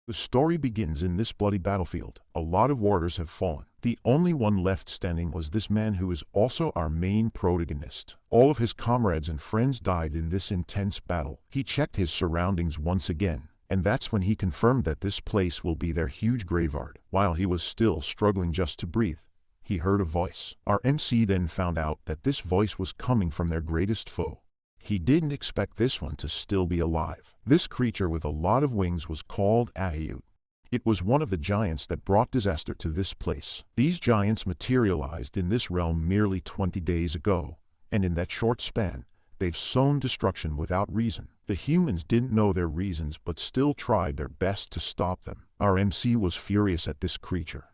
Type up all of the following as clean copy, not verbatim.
The story begins in this bloody battlefield. A lot of warriors have fallen. The only one left standing was this man who is also our main protagonist. All of his comrades and friends died in this intense battle. He checked his surroundings once again, and that's when he confirmed that this place will be their huge graveyard. While he was still struggling just to breathe, he heard a voice. Our MC then found out that this voice was coming from their greatest foe. He didn't expect this one to still be alive. This creature with a lot of wings was called Ahayut. It was one of the giants that brought disaster to this place. These giants materialized in this realm merely 20 days ago, and in that short span, they've sown destruction without reason. The humans didn't know their reasons but still tried their best to stop them. Our MC was furious at this creature.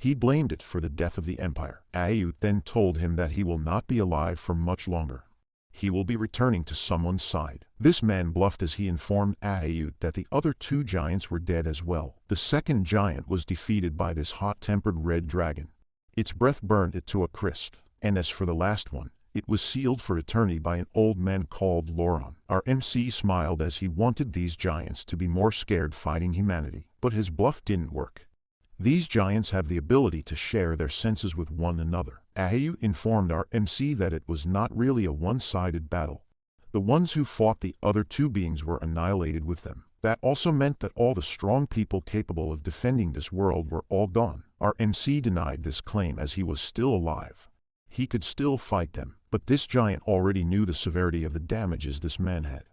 He blamed it for the death of the Empire. Ahayut then told him that he will not be alive for much longer. He will be returning to someone's side. This man bluffed as he informed Ahayut that the other two giants were dead as well. The second giant was defeated by this hot-tempered red dragon. Its breath burned it to a crisp. And as for the last one, it was sealed for eternity by an old man called Loron. Our MC smiled as he wanted these giants to be more scared fighting humanity. But his bluff didn't work. These giants have the ability to share their senses with one another. Ahayut informed our MC that it was not really a one-sided battle. The ones who fought the other two beings were annihilated with them. That also meant that all the strong people capable of defending this world were all gone. Our MC denied this claim as he was still alive. He could still fight them, but this giant already knew the severity of the damages this man had.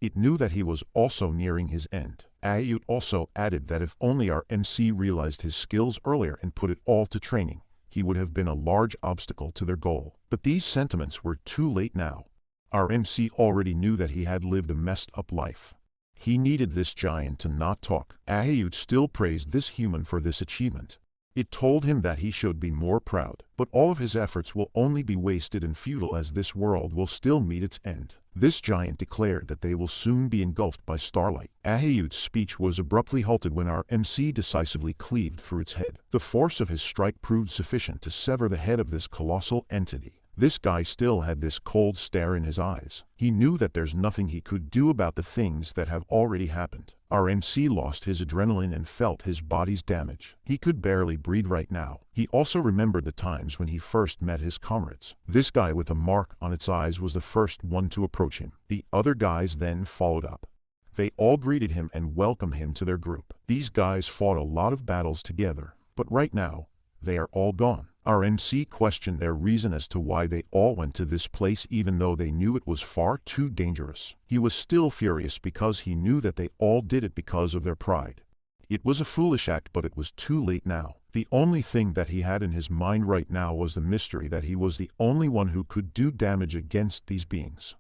It knew that he was also nearing his end. Ahayut also added that if only our MC realized his skills earlier and put it all to training, he would have been a large obstacle to their goal. But these sentiments were too late now. Our MC already knew that he had lived a messed up life. He needed this giant to not talk. Ahayut still praised this human for this achievement. It told him that he should be more proud, but all of his efforts will only be wasted and futile as this world will still meet its end. This giant declared that they will soon be engulfed by starlight. Ahayut's speech was abruptly halted when our MC decisively cleaved through its head. The force of his strike proved sufficient to sever the head of this colossal entity. This guy still had this cold stare in his eyes. He knew that there's nothing he could do about the things that have already happened. Our MC lost his adrenaline and felt his body's damage. He could barely breathe right now. He also remembered the times when he first met his comrades. This guy with a mark on its eyes was the first one to approach him. The other guys then followed up. They all greeted him and welcomed him to their group. These guys fought a lot of battles together, but right now, they are all gone. Our MC questioned their reason as to why they all went to this place even though they knew it was far too dangerous. He was still furious because he knew that they all did it because of their pride. It was a foolish act, but it was too late now. The only thing that he had in his mind right now was the mystery that he was the only one who could do damage against these beings.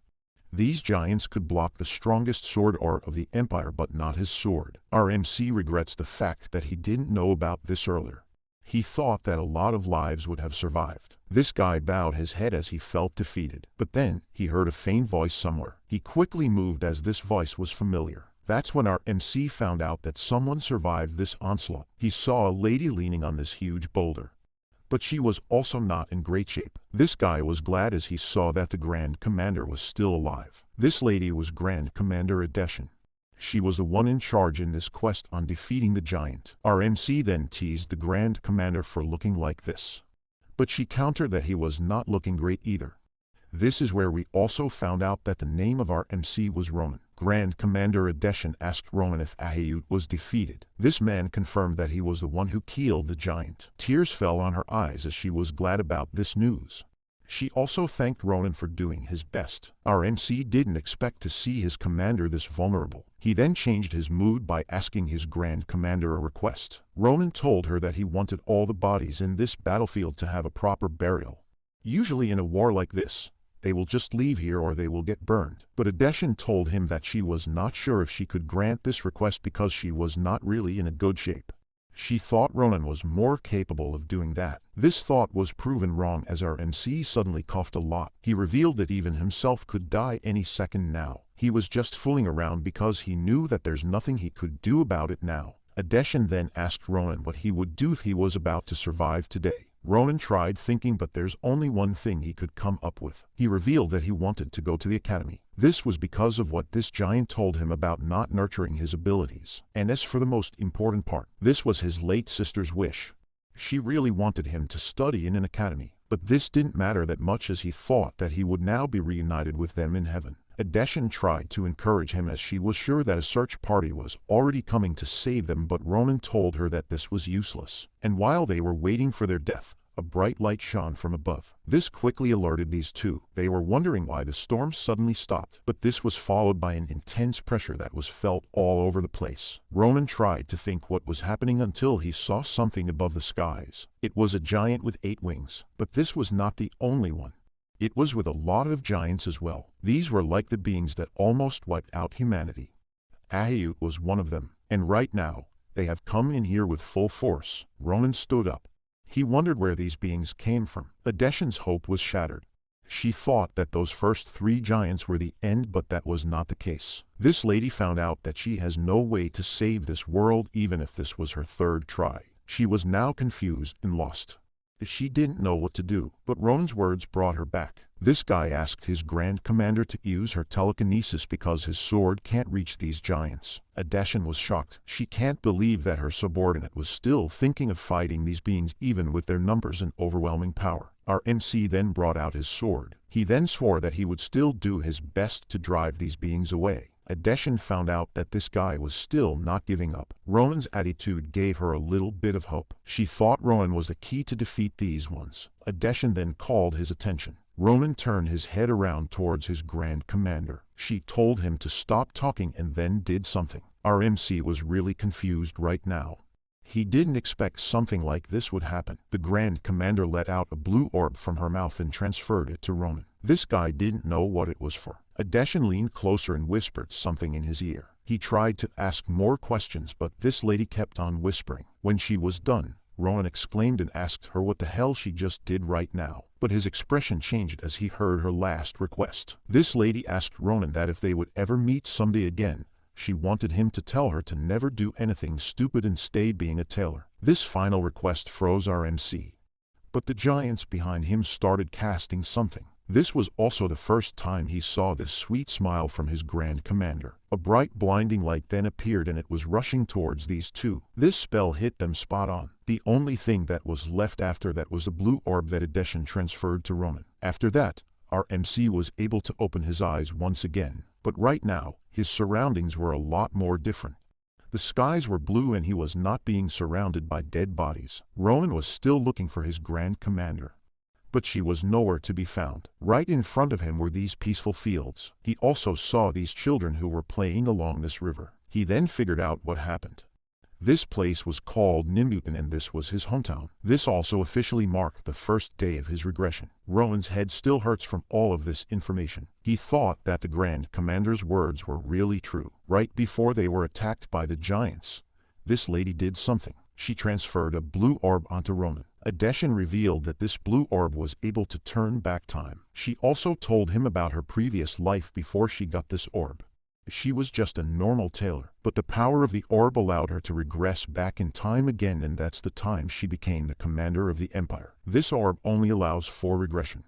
These giants could block the strongest sword art of the Empire but not his sword. Our MC regrets the fact that he didn't know about this earlier. He thought that a lot of lives would have survived. This guy bowed his head as he felt defeated. But then, he heard a faint voice somewhere. He quickly moved as this voice was familiar. That's when our MC found out that someone survived this onslaught. He saw a lady leaning on this huge boulder. But she was also not in great shape. This guy was glad as he saw that the Grand Commander was still alive. This lady was Grand Commander Regression. She was the one in charge in this quest on defeating the giant. Our MC then teased the Grand Commander for looking like this. But she countered that he was not looking great either. This is where we also found out that the name of our MC was Roman. Grand Commander Regression asked Roman if Ahayut was defeated. This man confirmed that he was the one who killed the giant. Tears fell on her eyes as she was glad about this news. She also thanked Ronan for doing his best. Our MC didn't expect to see his commander this vulnerable. He then changed his mood by asking his Grand Commander a request. Ronan told her that he wanted all the bodies in this battlefield to have a proper burial. Usually in a war like this, they will just leave here or they will get burned. But Regression told him that she was not sure if she could grant this request because she was not really in a good shape. She thought Ronan was more capable of doing that. This thought was proven wrong as our MC suddenly coughed a lot. He revealed that even himself could die any second now. He was just fooling around because he knew that there's nothing he could do about it now. Regression then asked Ronan what he would do if he was about to survive today. Ronan tried thinking, but there's only one thing he could come up with. He revealed that he wanted to go to the academy. This was because of what this giant told him about not nurturing his abilities. And as for the most important part, this was his late sister's wish. She really wanted him to study in an academy. But this didn't matter that much, as he thought that he would now be reunited with them in heaven. Regression tried to encourage him, as she was sure that a search party was already coming to save them, but Ronan told her that this was useless. And while they were waiting for their death, a bright light shone from above. This quickly alerted these two. They were wondering why the storm suddenly stopped, but this was followed by an intense pressure that was felt all over the place. Ronan tried to think what was happening until he saw something above the skies. It was a giant with 8 wings, but this was not the only one. It was with a lot of giants as well. These were like the beings that almost wiped out humanity. Ahayut was one of them, and right now, they have come in here with full force. Ronan stood up. He wondered where these beings came from. Regression's hope was shattered. She thought that those first 3 giants were the end, but that was not the case. This lady found out that she has no way to save this world, even if this was her 3rd try. She was now confused and lost. She didn't know what to do, but Ronan's words brought her back. This guy asked his Grand Commander to use her telekinesis because his sword can't reach these giants. Regression was shocked. She can't believe that her subordinate was still thinking of fighting these beings even with their numbers and overwhelming power. Our MC then brought out his sword. He then swore that he would still do his best to drive these beings away. Regression found out that this guy was still not giving up. Ronan's attitude gave her a little bit of hope. She thought Ronan was the key to defeat these ones. Regression then called his attention. Ronan turned his head around towards his Grand Commander. She told him to stop talking and then did something. Our MC was really confused right now. He didn't expect something like this would happen. The Grand Commander let out a blue orb from her mouth and transferred it to Ronan. This guy didn't know what it was for. Regression leaned closer and whispered something in his ear. He tried to ask more questions, but this lady kept on whispering. When she was done, Ronan exclaimed and asked her what the hell she just did right now. But his expression changed as he heard her last request. This lady asked Ronan that if they would ever meet someday again, she wanted him to tell her to never do anything stupid and stay being a tailor. This final request froze our MC. But the giants behind him started casting something. This was also the first time he saw this sweet smile from his Grand Commander. A bright blinding light then appeared and it was rushing towards these two. This spell hit them spot on. The only thing that was left after that was the blue orb that Regression transferred to Ronan. After that, our MC was able to open his eyes once again. But right now, his surroundings were a lot more different. The skies were blue and he was not being surrounded by dead bodies. Ronan was still looking for his Grand Commander, but she was nowhere to be found. Right in front of him were these peaceful fields. He also saw these children who were playing along this river. He then figured out what happened. This place was called Nimbutan and this was his hometown. This also officially marked the first day of his regression. Ronan's head still hurts from all of this information. He thought that the Grand Commander's words were really true. Right before they were attacked by the giants, this lady did something. She transferred a blue orb onto Ronan. Regression revealed that this blue orb was able to turn back time. She also told him about her previous life before she got this orb. She was just a normal tailor, but the power of the orb allowed her to regress back in time again, and that's the time she became the commander of the empire. This orb only allows 4 regression,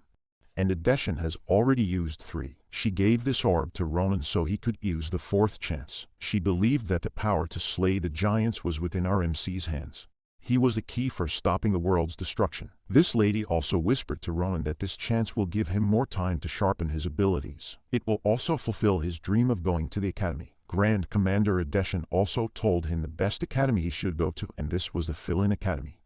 and Regression has already used 3. She gave this orb to Ronan so he could use the 4th chance. She believed that the power to slay the giants was within RMC's hands. He was the key for stopping the world's destruction. This lady also whispered to Ronan that this chance will give him more time to sharpen his abilities. It will also fulfill his dream of going to the academy. Grand Commander Regression also told him the best academy he should go to, and this was the Fill-In Academy.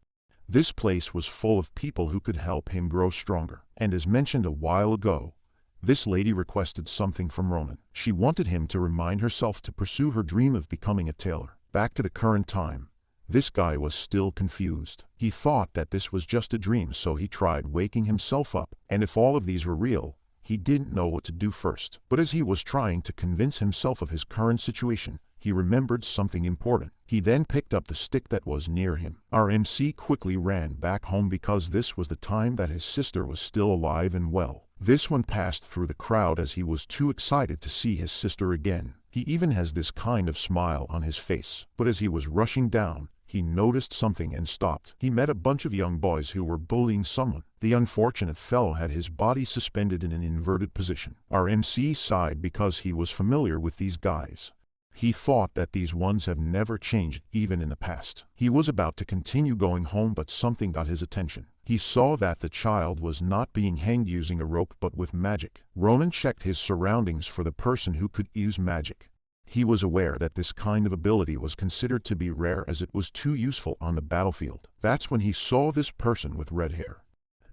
This place was full of people who could help him grow stronger. And as mentioned a while ago, this lady requested something from Ronan. She wanted him to remind herself to pursue her dream of becoming a tailor. Back to the current time. This guy was still confused. He thought that this was just a dream, so he tried waking himself up. And if all of these were real, he didn't know what to do first. But as he was trying to convince himself of his current situation, he remembered something important. He then picked up the stick that was near him. Our MC quickly ran back home because this was the time that his sister was still alive and well. This one passed through the crowd as he was too excited to see his sister again. He even has this kind of smile on his face. But as he was rushing down, he noticed something and stopped. He met a bunch of young boys who were bullying someone. The unfortunate fellow had his body suspended in an inverted position. Our MC sighed because he was familiar with these guys. He thought that these ones have never changed even in the past. He was about to continue going home, but something got his attention. He saw that the child was not being hanged using a rope but with magic. Ronan checked his surroundings for the person who could use magic. He was aware that this kind of ability was considered to be rare as it was too useful on the battlefield. That's when he saw this person with red hair.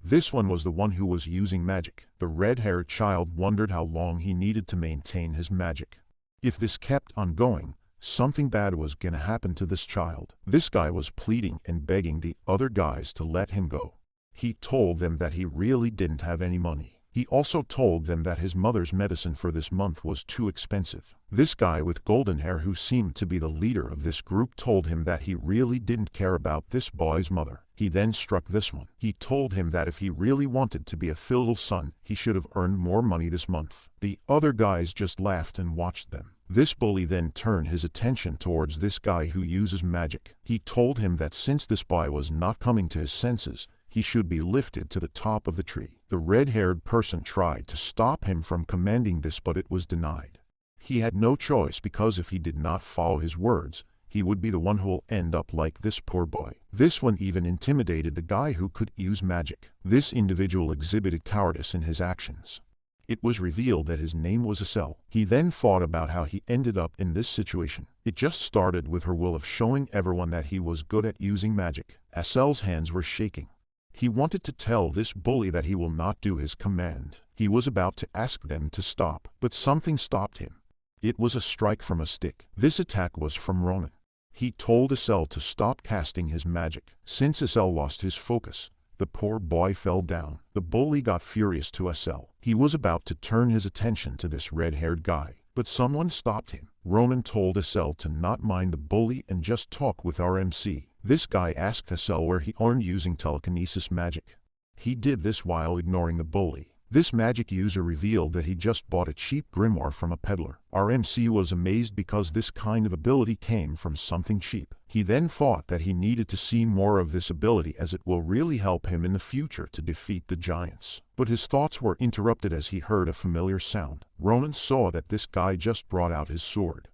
This one was the one who was using magic. The red-haired child wondered how long he needed to maintain his magic. If this kept on going, something bad was gonna happen to this child. This guy was pleading and begging the other guys to let him go. He told them that he really didn't have any money. He also told them that his mother's medicine for this month was too expensive. This guy with golden hair, who seemed to be the leader of this group, told him that he really didn't care about this boy's mother. He then struck this one. He told him that if he really wanted to be a filial son, he should have earned more money this month. The other guys just laughed and watched them. This bully then turned his attention towards this guy who uses magic. He told him that since this boy was not coming to his senses, he should be lifted to the top of the tree. The red-haired person tried to stop him from commanding this, but it was denied. He had no choice, because if he did not follow his words, he would be the one who'll end up like this poor boy. This one even intimidated the guy who could use magic. This individual exhibited cowardice in his actions. It was revealed that his name was Asel. He then thought about how he ended up in this situation. It just started with her will of showing everyone that he was good at using magic. Asel's hands were shaking. He wanted to tell this bully that he will not do his command. He was about to ask them to stop, but something stopped him. It was a strike from a stick. This attack was from Ronan. He told Asel to stop casting his magic. Since Asel lost his focus, the poor boy fell down. The bully got furious to Asel. He was about to turn his attention to this red-haired guy, but someone stopped him. Ronan told Asel to not mind the bully and just talk with our MC. This guy asked Asel where he earned using telekinesis magic. He did this while ignoring the bully. This magic user revealed that he just bought a cheap grimoire from a peddler. Our MC was amazed because this kind of ability came from something cheap. He then thought that he needed to see more of this ability, as it will really help him in the future to defeat the giants. But his thoughts were interrupted as he heard a familiar sound. Ronan saw that this guy just brought out his sword.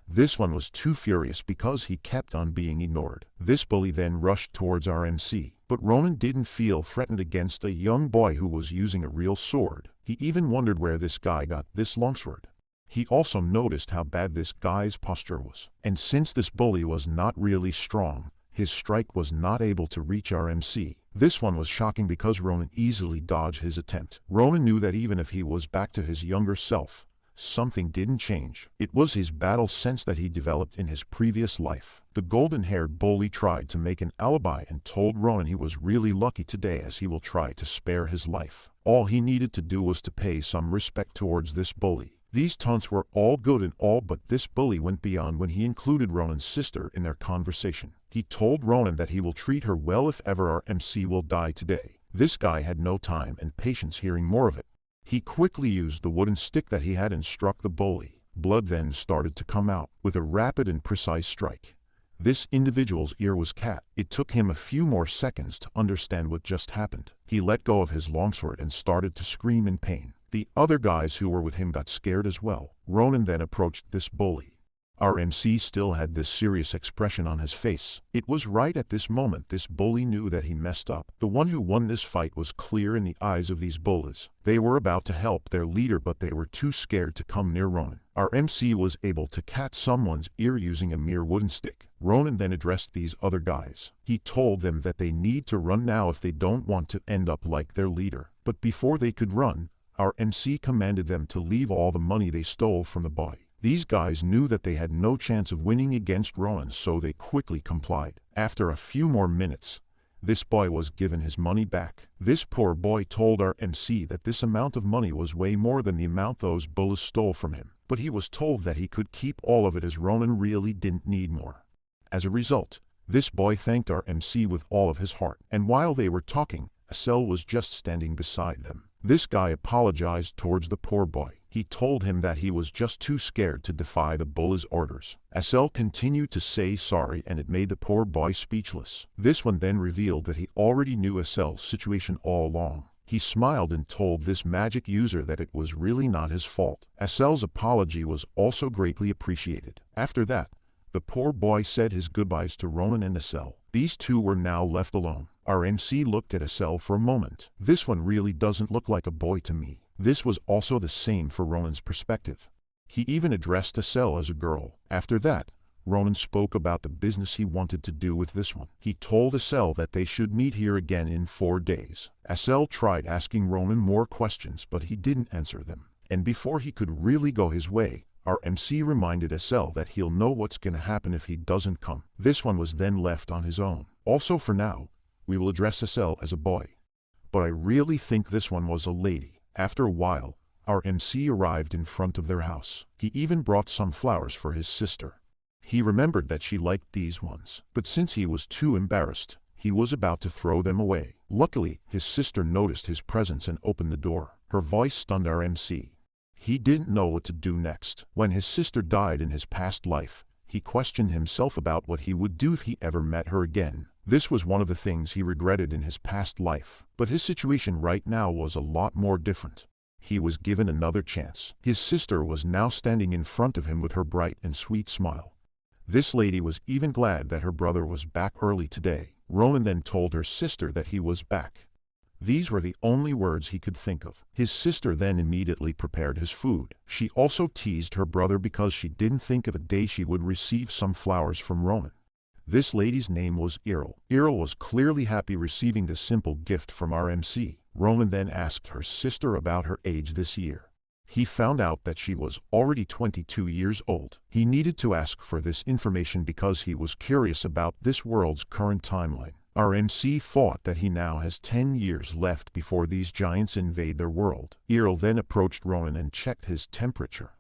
This one was too furious because he kept on being ignored. This bully then rushed towards our MC, but Ronan didn't feel threatened against a young boy who was using a real sword. He even wondered where this guy got this longsword. He also noticed how bad this guy's posture was. And since this bully was not really strong, his strike was not able to reach our MC. This one was shocking because Ronan easily dodged his attempt. Ronan knew that even if he was back to his younger self, something didn't change. It was his battle sense that he developed in his previous life. The golden-haired bully tried to make an alibi and told Ronan he was really lucky today, as he will try to spare his life. All he needed to do was to pay some respect towards this bully. These taunts were all good and all, but this bully went beyond when he included Ronan's sister in their conversation. He told Ronan that he will treat her well if ever our MC will die today. This guy had no time and patience hearing more of it. He quickly used the wooden stick that he had and struck the bully. Blood then started to come out with a rapid and precise strike. This individual's ear was cut. It took him a few more seconds to understand what just happened. He let go of his longsword and started to scream in pain. The other guys who were with him got scared as well. Ronan then approached this bully. Our MC still had this serious expression on his face. It was right at this moment this bully knew that he messed up. The one who won this fight was clear in the eyes of these bullies. They were about to help their leader, but they were too scared to come near Ronan. Our MC was able to cut someone's ear using a mere wooden stick. Ronan then addressed these other guys. He told them that they need to run now if they don't want to end up like their leader. But before they could run, our MC commanded them to leave all the money they stole from the boy. These guys knew that they had no chance of winning against Ronan, so they quickly complied. After a few more minutes, this boy was given his money back. This poor boy told our MC that this amount of money was way more than the amount those bullies stole from him, but he was told that he could keep all of it as Ronan really didn't need more. As a result, this boy thanked our MC with all of his heart, and while they were talking, Asel was just standing beside them. This guy apologized towards the poor boy. He told him that he was just too scared to defy the bully's orders. SL continued to say sorry, and it made the poor boy speechless. This one then revealed that he already knew SL's situation all along. He smiled and told this magic user that it was really not his fault. SL's apology was also greatly appreciated. After that, the poor boy said his goodbyes to Ronan and SL. These two were now left alone. Our MC looked at SL for a moment. This one really doesn't look like a boy to me. This was also the same for Ronan's perspective. He even addressed SL as a girl. After that, Ronan spoke about the business he wanted to do with this one. He told SL that they should meet here again in 4 days. SL tried asking Ronan more questions, but he didn't answer them. And before he could really go his way, our MC reminded SL that he'll know what's gonna happen if he doesn't come. This one was then left on his own. Also, for now, we will address SL as a boy. But I really think this one was a lady. After a while, our MC arrived in front of their house. He even brought some flowers for his sister. He remembered that she liked these ones, but since he was too embarrassed, he was about to throw them away. Luckily, his sister noticed his presence and opened the door. Her voice stunned our MC. He didn't know what to do next. When his sister died in his past life, he questioned himself about what he would do if he ever met her again. This was one of the things he regretted in his past life, but his situation right now was a lot more different. He was given another chance. His sister was now standing in front of him with her bright and sweet smile. This lady was even glad that her brother was back early today. Ronan then told her sister that he was back. These were the only words he could think of. His sister then immediately prepared his food. She also teased her brother because she didn't think of a day she would receive some flowers from Ronan. This lady's name was Errol. Errol was clearly happy receiving this simple gift from our MC. Ronan then asked her sister about her age this year. He found out that she was already 22 years old. He needed to ask for this information because he was curious about this world's current timeline. Our MC thought that he now has 10 years left before these giants invade their world. Errol then approached Ronan and checked his temperature.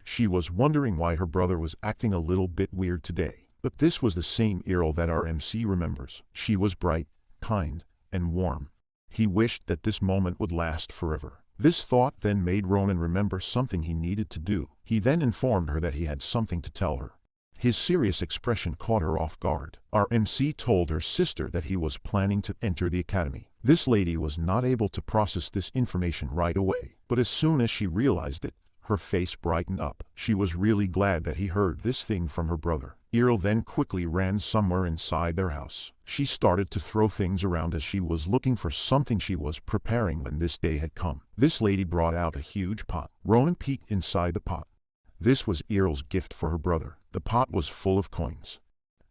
She was wondering why her brother was acting a little bit weird today. But this was the same Errol that our MC remembers. She was bright, kind, and warm. He wished that this moment would last forever. This thought then made Ronan remember something he needed to do. He then informed her that he had something to tell her. His serious expression caught her off guard. Our MC told her sister that he was planning to enter the academy. This lady was not able to process this information right away, but as soon as she realized it, her face brightened up. She was really glad that he heard this thing from her brother. Errol then quickly ran somewhere inside their house. She started to throw things around as she was looking for something she was preparing when this day had come. This lady brought out a huge pot. Ronan peeked inside the pot. This was Errol's gift for her brother. The pot was full of coins.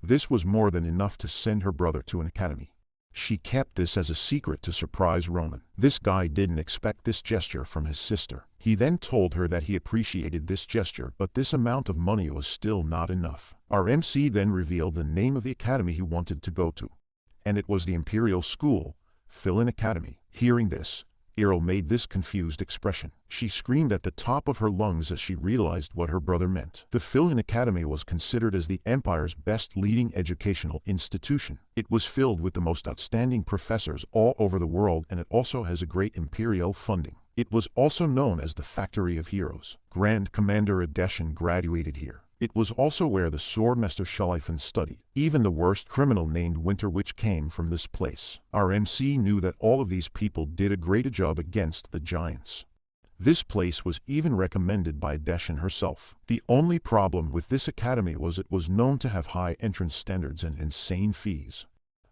This was more than enough to send her brother to an academy. She kept this as a secret to surprise Ronan. This guy didn't expect this gesture from his sister. He then told her that he appreciated this gesture, but this amount of money was still not enough. Our MC then revealed the name of the academy he wanted to go to. And it was the Imperial School, Fill-In Academy. Hearing this, Errol made this confused expression. She screamed at the top of her lungs as she realized what her brother meant. The Fill-In Academy was considered as the Empire's best leading educational institution. It was filled with the most outstanding professors all over the world, and it also has a great imperial funding. It was also known as the Factory of Heroes. Grand Commander Regression graduated here. It was also where the Swordmaster Ch.1-5 studied. Even the worst criminal named Winter Witch came from this place. Our MC knew that all of these people did a great job against the giants. This place was even recommended by Regression herself. The only problem with this academy was it was known to have high entrance standards and insane fees.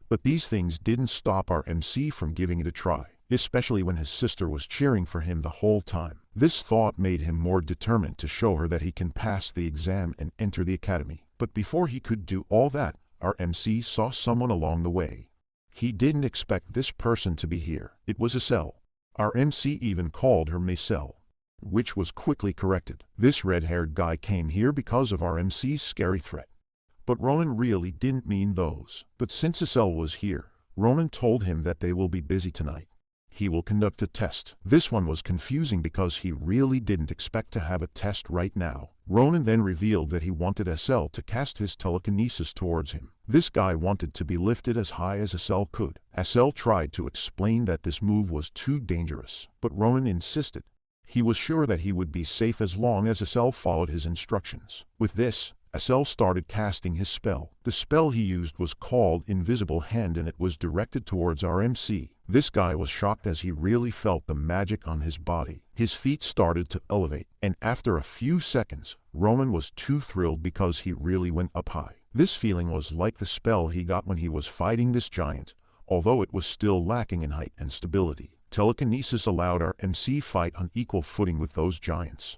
But these things didn't stop our MC from giving it a try, especially when his sister was cheering for him the whole time. This thought made him more determined to show her that he can pass the exam and enter the academy. But before he could do all that, our MC saw someone along the way. He didn't expect this person to be here. It was Estelle. Our MC even called her Maisel, which was quickly corrected. This red-haired guy came here because of our MC's scary threat. But Ronan really didn't mean those. But since Estelle was here, Ronan told him that they will be busy tonight. He will conduct a test. This one was confusing because he really didn't expect to have a test right now. Ronan then revealed that he wanted Estelle to cast his telekinesis towards him. This guy wanted to be lifted as high as Estelle could. Estelle tried to explain that this move was too dangerous, but Ronan insisted. He was sure that he would be safe as long as SL followed his instructions. With this, SL started casting his spell. The spell he used was called Invisible Hand and it was directed towards our MC. This guy was shocked as he really felt the magic on his body. His feet started to elevate, and after a few seconds, Roman was too thrilled because he really went up high. This feeling was like the spell he got when he was fighting this giant, although it was still lacking in height and stability. Telekinesis allowed our MC fight on equal footing with those giants.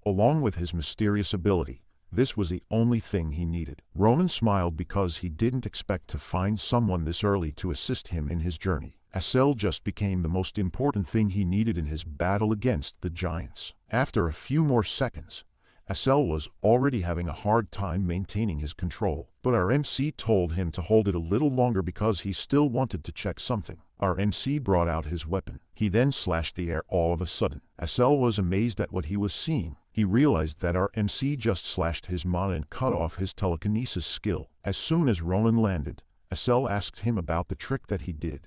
Along with his mysterious ability, this was the only thing he needed. Roman smiled because he didn't expect to find someone this early to assist him in his journey. SL just became the most important thing he needed in his battle against the giants. After a few more seconds, SL was already having a hard time maintaining his control, but our MC told him to hold it a little longer because he still wanted to check something. Our MC brought out his weapon. He then slashed the air all of a sudden. SL was amazed at what he was seeing. He realized that our MC just slashed his mana and cut off his telekinesis skill. As soon as Ronan landed, SL asked him about the trick that he did.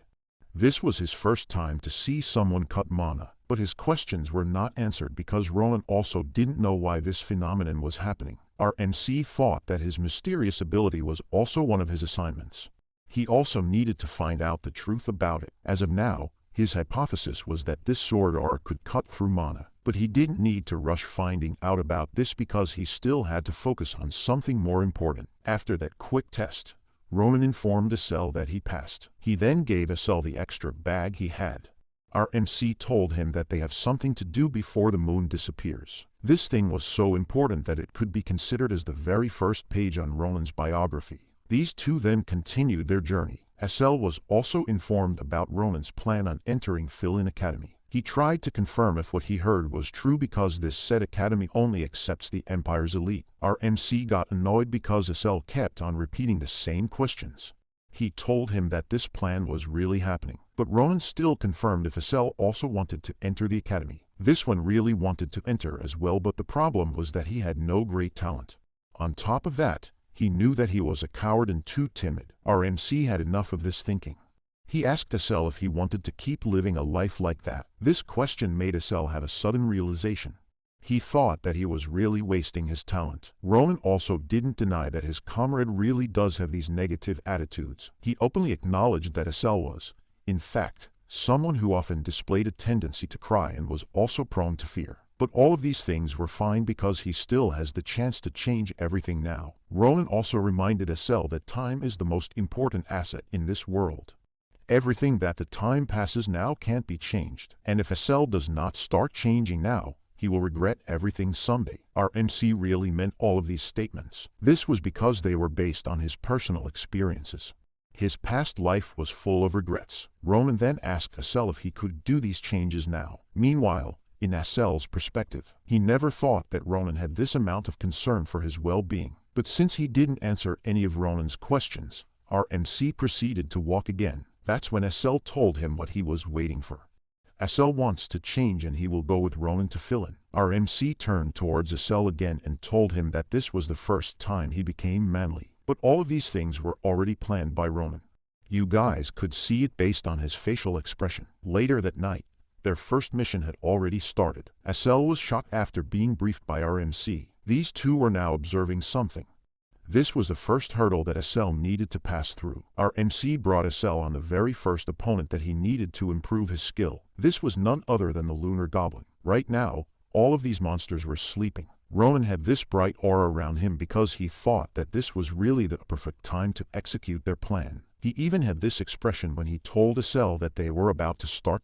This was his first time to see someone cut mana, but his questions were not answered because Ronan also didn't know why this phenomenon was happening. Our MC thought that his mysterious ability was also one of his assignments. He also needed to find out the truth about it. As of now, his hypothesis was that this sword art could cut through mana, but he didn't need to rush finding out about this because he still had to focus on something more important. After that quick test, Ronan informed SL that he passed. He then gave SL the extra bag he had. Our MC told him that they have something to do before the moon disappears. This thing was so important that it could be considered as the very first page on Ronan's biography. These two then continued their journey. SL was also informed about Ronan's plan on entering Fill-In Academy. He tried to confirm if what he heard was true because this said academy only accepts the Empire's elite. Our MC got annoyed because SL kept on repeating the same questions. He told him that this plan was really happening, but Ronan still confirmed if SL also wanted to enter the academy. This one really wanted to enter as well, but the problem was that he had no great talent. On top of that, he knew that he was a coward and too timid. Our MC had enough of this thinking. He asked SL if he wanted to keep living a life like that. This question made SL have a sudden realization. He thought that he was really wasting his talent. Ronan also didn't deny that his comrade really does have these negative attitudes. He openly acknowledged that SL was, in fact, someone who often displayed a tendency to cry and was also prone to fear. But all of these things were fine because he still has the chance to change everything now. Ronan also reminded SL that time is the most important asset in this world. Everything that the time passes now can't be changed, and if SL does not start changing now, he will regret everything someday. Our MC really meant all of these statements. This was because they were based on his personal experiences. His past life was full of regrets. Ronan then asked SL if he could do these changes now. Meanwhile, in SL's perspective, he never thought that Ronan had this amount of concern for his well-being. But since he didn't answer any of Ronan's questions, our MC proceeded to walk again. That's when SL told him what he was waiting for. SL wants to change and he will go with Ronan to fill in. Our MC turned towards SL again and told him that this was the first time he became manly. But all of these things were already planned by Ronan. You guys could see it based on his facial expression. Later that night, their first mission had already started. SL was shocked after being briefed by our MC. These two were now observing something. This was the first hurdle that SL needed to pass through. Our MC brought SL on the very first opponent that he needed to improve his skill. This was none other than the Lunar Goblin. Right now, all of these monsters were sleeping. Ronan had this bright aura around him because he thought that this was really the perfect time to execute their plan. He even had this expression when he told SL that they were about to start